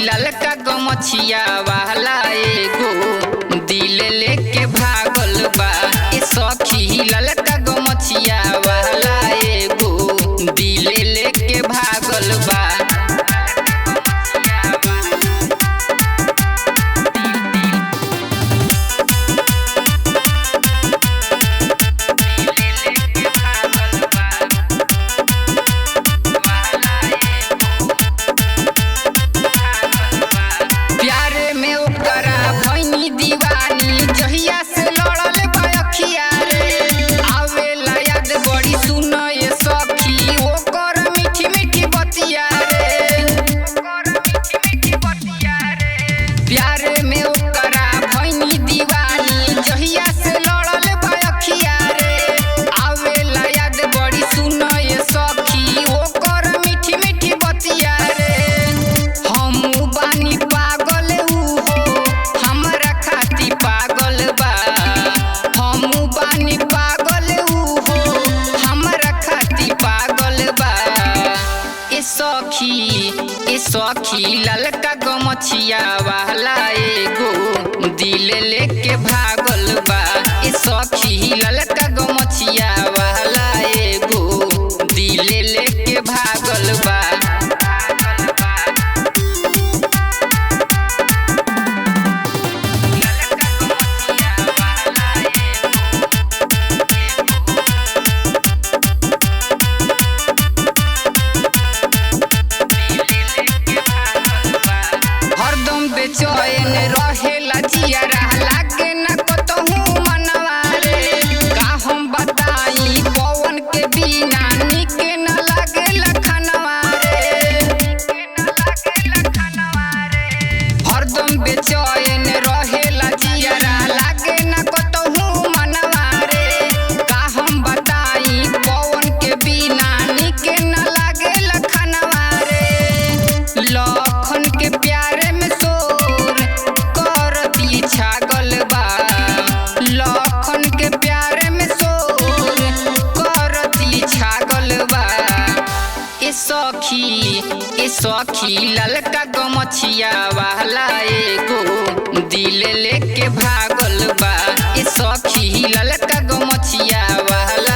ललका गमछिया वाला एगो दिल लेके भागल बा। ए सखी ललका गमछिया वाला एगो दिल लेके भागल बा। प्यारे में ओकरा भइनी दीवानी, जहिया से लड़ल बा अखिया रे। आवेला याद बड़ी सुन ये सखी ओकर मीठी मीठी बतिया रे। प्यारे में ओकरा भइनी दीवानी, जहिया से लड़ल बा अखिया रे। आवेला याद बड़ी सुन ये सखी ओकर मीठी मीठी बतिया रे। हमू बानी पागल उहो हमरा खाती पागल बा। हमू बानी पागल उहो हमरा खाती पागल बा। ए सखी ललका गमछिया वाला एगो दिल लेके भागल बा। ए सखी ललका गमछिया वाला एगो दिल लेके भागल बा। हरदम बेचैन रहेला जियरा, लागे न कतहु मनवा रे। का हम बताई पवन के बिना निके न लागेला खनवा रे। हरदम बेचैन रहेला जियरा, लागे न कतहु मनवा रे। का हम बताई पवन के बिना निके न लागेला खनवा रे। लखन के प्यारे में शोर करती छागल बा। लखन के प्यारे में शोर करती छागल बा। ए सखी ललका गमछिया वाला एगो दिल लेके भागल बा। ए सखी ललका गमछिया वाला